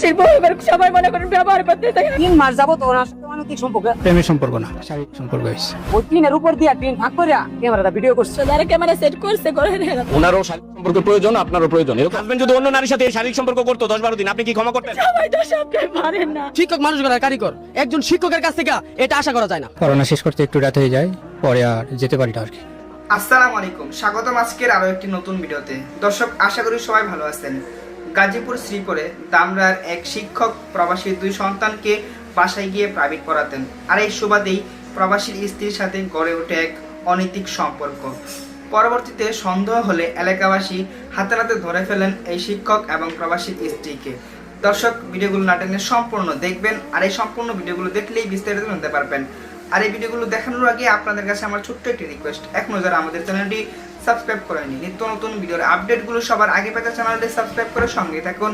প্রবাসীর বউ এবার সবাই মনে করেন ব্যবহার করতে চাই। 3 মাস যাবত ওনার সাথে অনৈতিক সম্পর্ক, প্রেমের সম্পর্ক না, শারীরিক সম্পর্ক হয়েছে। ওই টিনের উপর দিয়ে টিন ভাগ করে ক্যামেরাটা ভিডিও করছে। যারা ক্যামেরা সেট করছে করে হেরা ওনারও শারীরিক সম্পর্কের প্রয়োজন, আপনারও প্রয়োজন। এরকম হাজবেন্ড যদি অন্য নারীর সাথে শারীরিক সম্পর্ক করতো 10-12 দিন, আপনি কি ক্ষমা করতেন? সবাই তো সবকে পারেন না। শিক্ষক মানুষ গড়ার কারিগর, একজন শিক্ষকের কাছ থেকে এটা আশা করা যায় না। করোনা শেষ করতে একটু রাত হয়ে যায়, পরে আর যেতে পারি না আর কি। আসসালামু আলাইকুম, স্বাগতম আজকের আরো একটি নতুন ভিডিওতে। দর্শক, আশা করি সবাই ভালো আছেন। গাজীপুর শ্রীপুরে দামরার এক শিক্ষক প্রবাসীর 2 সন্তানকে বাসায় গিয়ে প্রাইভেট পড়াতেন, আর এই সুবাদেই প্রবাসীর স্ত্রীর সাথে গড়ে ওঠে এক অনৈতিক সম্পর্ক। পরবর্তীতে সন্দেহ হলে এলাকাবাসী হাতে নাতে ধরে ফেলেন এই শিক্ষক এবং প্রবাসীর স্ত্রীকে। দর্শক, ভিডিওগুলো না টেনে সম্পূর্ণ দেখবেন, আর এই সম্পূর্ণ ভিডিওগুলো দেখলেই বিস্তারিত জানতে পারবেন। আর এই ভিডিওগুলো দেখানোর আগে আপনাদের কাছে আমার ছোট্ট একটি রিকোয়েস্ট, এখনো যারা আমাদের চ্যানেলটি সাবস্ক্রাইব করেনি, নিত্য নতুন ভিডিওর আপডেটগুলো সবার আগে পেতে চ্যানেলটি সাবস্ক্রাইব করে সঙ্গে থাকুন।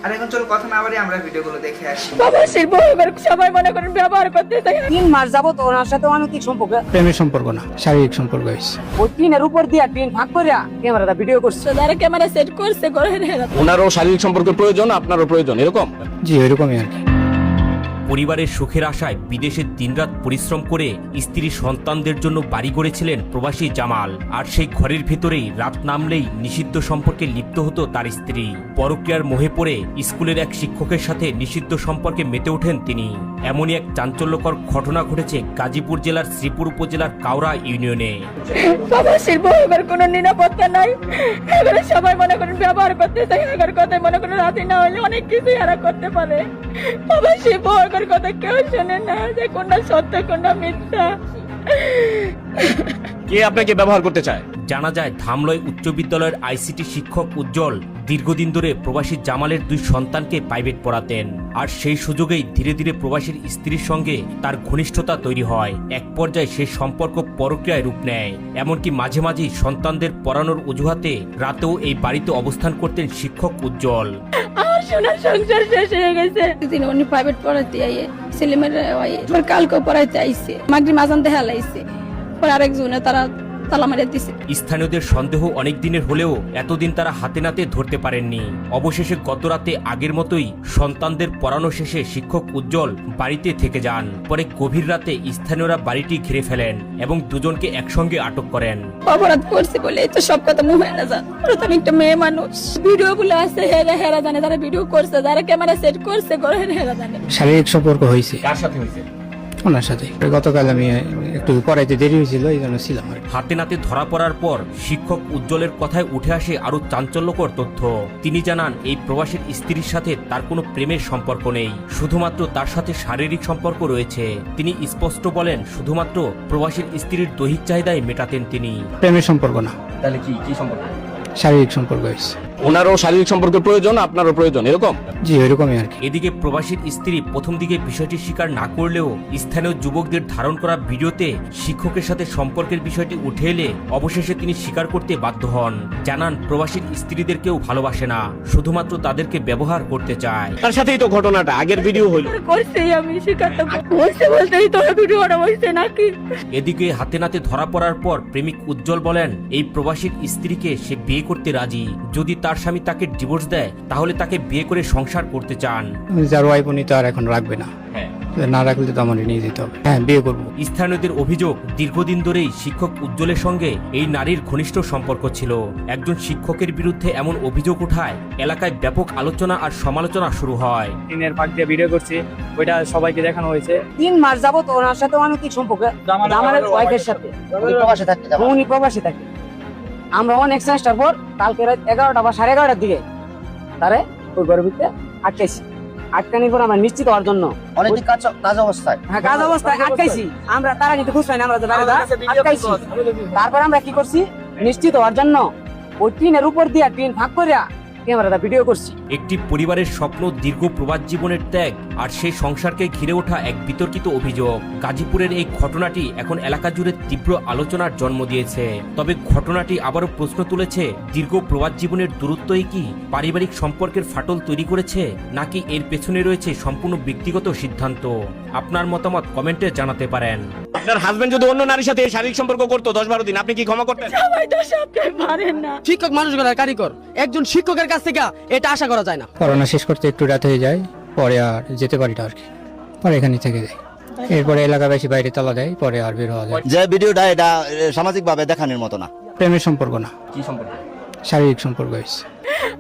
আর এখন চল কথা না বাড়িয়ে আমরা ভিডিওগুলো দেখে আসি। প্রবাসীর বউ এবার সবাই মনে করেন ব্যবহার করতে চাই। 3 মাস যাবত ওনার সাথে অনৈতিক সম্পর্ক, প্রেমের সম্পর্ক না, শারীরিক সম্পর্ক হয়েছে। ওই টিনের উপর দিয়ে টিন ভাগ করে ক্যামেরাটা ভিডিও করছে। যারা ক্যামেরা সেট করছে করে হেরা ওনারও শারীরিক সম্পর্কের প্রয়োজন, আপনারও প্রয়োজন। এরকম জি, ওইরকমই আর কি। পরিবারের সুখের আশায় বিদেশে দিনরাত পরিশ্রম করে স্ত্রী সন্তানদের জন্য বাড়ি গড়েছিলেন প্রবাসী জামাল। আর সেই ঘরের ভেতরেই রাত নামলেই নিষিদ্ধ সম্পর্কে লিপ্ত হতো তার স্ত্রী। পরক্রিয়ার মোহে পড়ে স্কুলের এক শিক্ষকের সাথে নিষিদ্ধ সম্পর্কে মেতে ওঠেন তিনি। এমনই এক চাঞ্চল্যকর ঘটনা ঘটেছে গাজীপুর জেলার শ্রীপুর উপজেলার কাউরা ইউনিয়নে। প্রবাসীর বউ এবার কোনো নিরাপত্তা নাই। এবারে সবাই মনে করেন ব্যবহার করতে চাই। এবার কথাই মনে করেন রাতি না হলে অনেক কিছু এরা করতে পারে। প্রবাসী বউ এবার কথা কেউ শোনে না, যে কোনটা সত্য কোনটা মিথ্যা। কে আপনাকে ব্যবহার করতে চায়? জানা যায় ধামলয় উচ্চ বিদ্যালয়ের আইসিটি শিক্ষক উজ্জ্বল দীর্ঘদিন ধরে প্রবাসী জামালের 2 সন্তানকে প্রাইভেট পড়াতেন। আর সেই সুযোগেই ধীরে ধীরে প্রবাসীর স্ত্রীর সঙ্গে তার ঘনিষ্ঠতা তৈরি হয়। এক পর্যায়ে সেই সম্পর্ক পরক্রিয়ায় রূপ নেয়। এমনকি মাঝে মাঝেই সন্তানদের পড়ানোর অজুহাতে রাতেও এই বাড়িতে অবস্থান করতেন শিক্ষক উজ্জ্বল। আমার সোনার সংসার শেষ হয়ে গেছে। দিন উনি প্রাইভেট পড়াইতে আইয়ে ছেলেমেয়েরা আবার কালকেও পড়াইতে আইছে, মাগরিব আজান দেখা লাইছে, পরে আরেকজনে তারা তালা মারিয়ে দিছে। স্থানীয়দের সন্দেহ অনেক দিনের হলেও এতদিন তারা হাতে নাতে ধরতে পারেননি। অবশেষে গতরাতে আগের মতোই সন্তানদের পড়ানো শেষে শিক্ষক উজ্জ্বল বাড়িতে থেকে যান। পরে গভীর রাতে স্থানীয়রা বাড়িটি ঘিরে ফেলেন এবং দুজনকে একসঙ্গে আটক করেন। অপরাধ করছে বলে তো সব কথা মুখে না যান। আমি একটা মেয়ে মানুষ, ভিডিও গুলো আছে হেরা জানে, তারা ভিডিও করছে, যারা ক্যামেরা সেট করছে করে হেরা জানে। শারীরিক সম্পর্ক হয়েছে। কার সাথে হয়েছে? ওনার সাথে। গতকাল আমি একটু পড়াইতে দেরি হয়েছিল, এই জন্য ছিলাম আর কি। হাতে নাতে ধরা পড়ার পর শিক্ষক উজ্জ্বলের কথায় উঠে আসে আরো চাঞ্চল্যকর তথ্য। তিনি জানান এই প্রবাসীর স্ত্রীর সাথে তার কোনো প্রেমের সম্পর্ক নেই, শুধুমাত্র তার সাথে শারীরিক সম্পর্ক রয়েছে। তিনি স্পষ্ট বলেন শুধুমাত্র প্রবাসীর স্ত্রীর দৈহিক চাহিদাই মেটাতেন তিনি। প্রেমের সম্পর্ক না, তাহলে কি সম্পর্ক? শারীরিক সম্পর্ক হয়েছে। ওনারও শারীরিক সম্পর্কের প্রয়োজন, আপনারও প্রয়োজন। এরকম জি, ওইরকমই আর কি। এদিকে প্রবাসীর স্ত্রী প্রথম দিকে বিষয়টি স্বীকার না করলেও স্থানীয় যুবকদের ধারণ করা ভিডিওতে শিক্ষকের সাথে সম্পর্কের বিষয়টি উঠে এলে অবশেষে তিনি স্বীকার করতে বাধ্য হন। জানান প্রবাসীর স্ত্রীদের কেউ ভালোবাসে না, শুধুমাত্র তাদেরকে ব্যবহার করতে চায়। তার সাথেই তো ঘটনাটা, আগের ভিডিও হইল। করছে আমি স্বীকারটা বলছে বলতেই তো ভিডিওটা বলছে নাকি। এদিকে হাতে নাতে ধরা পড়ার পর প্রেমিক উজ্জ্বল বলেন এই প্রবাসীর স্ত্রীকে সে বিয়ে করতে রাজি। যদি তার স্বামী তাকে ডিভোর্স দেয় তাহলে তাকে বিয়ে করে সংসার করতে চান। যার ওয়াইফ উনি তো আর এখন রাখবে না, না রাখলে তো আমার নিয়ে যেতে হবে। হ্যাঁ, বিয়ে করবো। স্থানীয়দের অভিযোগ দীর্ঘদিন ধরেই শিক্ষক উজ্জ্বলের সঙ্গে এই নারীর ঘনিষ্ঠ সম্পর্ক ছিল। একজন শিক্ষকের বিরুদ্ধে এমন অভিযোগ ওঠায় এলাকায় ব্যাপক আলোচনা আর সমালোচনা শুরু হয়। টিনের ফাঁক দিয়ে ভিডিও করছি, ওইটা সবাইকে দেখানো হয়েছে। 3 মাস যাবত ওনার সাথে অনৈতিক সম্পর্ক, জামালের ওয়াইফের সাথে। উনি প্রবাসী থাকে। আমরা অনেক চেষ্টার পর কালকে রাত 11টা বা 11:30টার দিকে তারে ওই ঘরের ভিতরে আটকানির পর আমরা নিশ্চিত হওয়ার জন্য অনৈতিক কাজ অবস্থায়, হ্যাঁ কাজ অবস্থায় আটকাইছি। আমরা তারা কিন্তু খুঁজ পাই না, আমরা আটকাইছি। তারপর আমরা কি করছি, নিশ্চিত হওয়ার জন্য ওই টিনের উপর দিয়ে টিন ভাগ করে ক্যামেরাটা ভিডিও করছি। একটি পরিবারের স্বপ্ন, দীর্ঘ প্রবাস জীবনের ত্যাগ আর সেই সংসারকে ঘিরে ওঠা এক বিতর্কিত অভিযোগ। গাজীপুরের এই ঘটনাটি এখন এলাকা জুড়ে তীব্র আলোচনার জন্ম দিয়েছে। তবে ঘটনাটি আবারও প্রশ্ন তুলেছে, দীর্ঘ প্রবাস জীবনের দূরত্বই কি পারিবারিক সম্পর্কের ফাটল তৈরি করেছে, নাকি এর পেছনে রয়েছে সম্পূর্ণ ব্যক্তিগত সিদ্ধান্ত? আপনার মতামত কমেন্টে জানাতে পারেন। আপনার হাজবেন্ড যদি অন্য নারীর সাথে শারীরিক সম্পর্ক করতো 10-12 দিন, আপনি কি ক্ষমা করতেন? সবাই তো সবটাই পারেন না। শিক্ষক মানুষগুলার কারিগর, একজন শিক্ষকের কাছ থেকে এটা আশা করা যায় না। পড়ানো শেষ করতে একটু রাত হয়ে যায়, পরে আর যেতে পারি না আর কি, পরে এখানে থেকে যাই। এরপরে এলাকাবাসী বাইরে তালা দেয়, পরে আর বের হওয়া যায়। যে ভিডিওটা এটা সামাজিক ভাবে দেখানোর মতো না। প্রেমের সম্পর্ক না, কি সম্পর্ক? শারীরিক সম্পর্ক হয়েছে।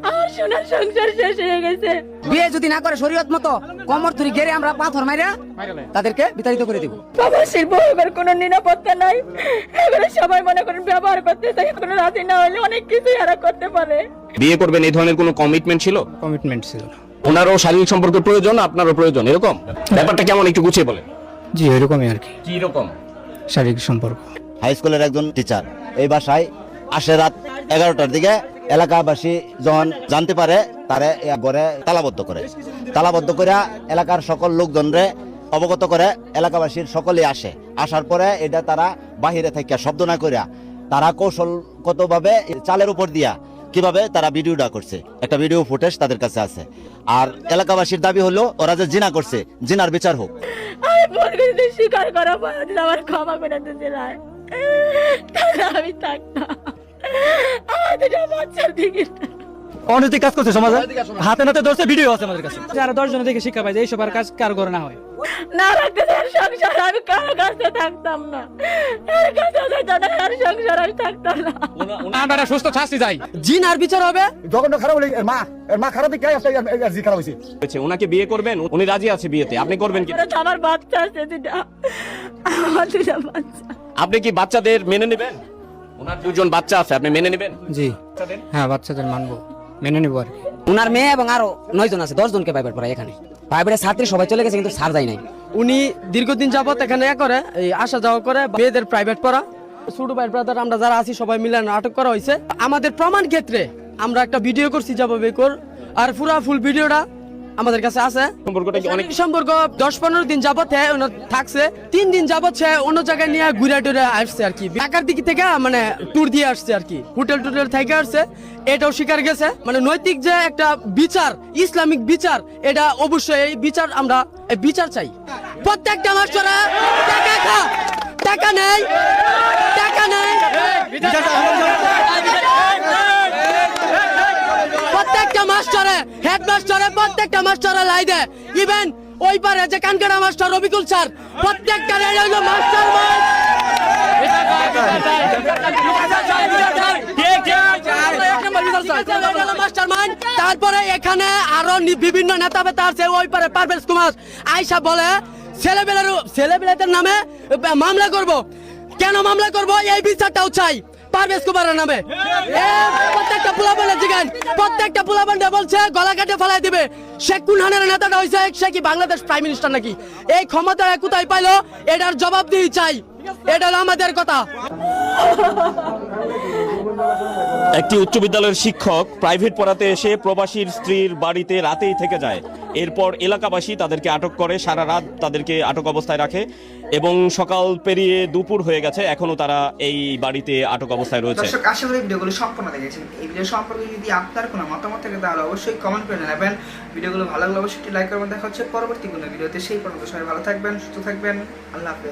আমার সোনার সংসার শেষ হয়ে গেছে। বিয়ে যদি না করে শরীয়ত মতো কমর ধরে গেড়ে আমরা পাথর মাইরা তাদেরকে বিতাড়িত করে দিব। প্রবাসীর বউয়ের কোনো নিরাপত্তা নাই। এবারে সবাই মনে করেন ব্যবহার করতে চাই, কোনো রাজি না হলে অনেক কিছুই এরা করতে পারে। বিয়ে করবেন এই ধরনের কোনো কমিটমেন্ট ছিল? কমিটমেন্ট ছিল না। ওনারও শারীরিক সম্পর্কের প্রয়োজন, আপনারও প্রয়োজন, এরকম ব্যাপারটা কেমন একটু গুছিয়ে বলেন। জি ওইরকমই আর কি, কি রকম শারীরিক সম্পর্ক। হাই স্কুলের একজন টিচার এই বাসায় আসে রাত 11টার দিকে। এলাকাবাসী যখন জানতে পারে তারে ঘরে তালাবদ্ধ করে এলাকার সকল লোকজনরে অবগত করে। এলাকাবাসীর সকলেই আসে, আসার পরে এটা তারা বাহিরে থেকে শব্দ না করিয়া তারা কৌশলগতভাবে চালের উপর দিয়া কিভাবে তারা ভিডিওটা করছে, একটা ভিডিও ফুটেজ তাদের কাছে আছে। আর এলাকাবাসীর দাবি হলো ওরা যে জিনা করছে, জিনার বিচার হোক। আমি ভুল করেছি, স্বীকার করা পারে আমার ক্ষমা করে দিতে চাই। তাহলে আমি থাকতাম। আমার দুটো বাচ্চার দিকে অনৈতিক কাজ করছে সমাজে, হাতে নাতে ধরছে, ভিডিও আছে আমাদের কাছে। যারা 10 জন থেকে শিক্ষা পায় যে এইসব আর কাজ কার করে না হয় না রাখতে চাই সংসার, আমি কারো কাছে থাকতাম না। এর কাছে যেতাম না, আর সংসার আমি থাকতাম না। আমরা সুস্থ শাস্তি চাই। জিনার বিচার হবে। জঘন্য খারাপ হলে মা খারাপ দিকে খারাপ হয়েছে। ওনাকে বিয়ে করবেন, উনি রাজি আছে বিয়েতে, আপনি করবেন কি? ওরা তো আমার বাচ্চা আছে দুটা, আমার দুটা বাচ্চা। আপনি কি বাচ্চাদের মেনে নেবেন? ওনার 2 জন বাচ্চা আছে, আপনি মেনে নেবেন? জি হ্যাঁ, বাচ্চাদের মানবো, মেনে নেবো আর কি। উনার মেয়ে এবং আরো 9 জন আছে, 10 জনকে প্রাইভেট পড়ায় এখানে। প্রাইভেটের ছাত্রী সবাই চলে গেছে, কিন্তু স্যার যায় নাই। উনি দীর্ঘদিন যাবত এখানে করে এই আসা যাওয়া করে, মেয়েদের প্রাইভেট পড়া। ছোট ভাই ব্রাদার আমরা যারা আছি সবাই মিলে আটক করা হয়েছে। আমাদের প্রমাণ ক্ষেত্রে আমরা একটা ভিডিও করছি যাবে কর, আর পুরা ফুল ভিডিওটা আমাদের কাছে আছে। সম্পর্কটা কি অনেক সম্পর্ক 10-15 দিন যাবত থাকছে, 3 দিন যাবত সে অন্য জায়গায় নিয়ে ঘুরে টুরে আসছে আর কি। ঢাকার দিক থেকে মানে ট্যুর দিয়ে আসছে আর কি, হোটেল টুটেল থেকে আসছে। এটাও স্বীকার গেছে, মানে নৈতিক যে একটা বিচার, ইসলামিক বিচার, এটা অবশ্যই এই বিচার আমরা বিচার চাই। প্রত্যেকটা মাস্টাররা টাকা নেই প্রত্যেকটা মাস্টারে, হেডমাস্টারে প্রত্যেকটা মাস্টারে লাই দেয়। ইভেন ওই পারে যে কানকাটা মাস্টার রবিকুল স্যার, প্রত্যেকটা হলো মাস্টার মাইন্ড। তারপরে এখানে আরো বিভিন্ন নেতা বেতা আছে। ওই পারে পারভেজ কুমার আয়সা বলে ছেলেবেলাদের নামে মামলা করব। কেন মামলা করব? এই বিচারটাও চাই পারভেজ কুমারের নামে। প্রত্যেকটা পোলাপানের জিগান, প্রত্যেকটা পোলাপানটা বলছে গলা কাটে ফেলাই দিবে। শেখ কুনহানের নেতাটা হয়েছে, সে কি বাংলাদেশ প্রাইম মিনিস্টার নাকি? এই ক্ষমতা কোথায় পাইলো? এটার জবাব দিয়ে চাই, এটা হলো আমাদের কথা। একটি উচ্চ বিদ্যালয়ের শিক্ষক প্রাইভেট পড়াতে এসে প্রবাসীর স্ত্রীর বাড়িতে রাতেই থেকে যায়। এরপর এলাকাবাসী তাদেরকে আটক করে, সারা রাত তাদেরকে আটক অবস্থায় রাখে এবং সকাল পেরিয়ে দুপুর হয়ে গেছে, এখনো তারা এই বাড়িতে আটক অবস্থায় রয়েছে। দর্শক আশা করি ভিডিওগুলো সম্পূর্ণ দেখেছেন। এই ভিডিও সম্পর্কে যদি আপনার কোনো মতামত থাকে তাহলে অবশ্যই কমেন্ট করে জানাবেন। ভিডিওগুলো ভালো লাগলে অবশ্যই লাইক করবেন। দেখা হচ্ছে পরবর্তী কোনো ভিডিওতে। সেই পর্যন্ত সবাই ভালো থাকবেন, সুস্থ থাকবেন। আল্লাহ হাফেজ।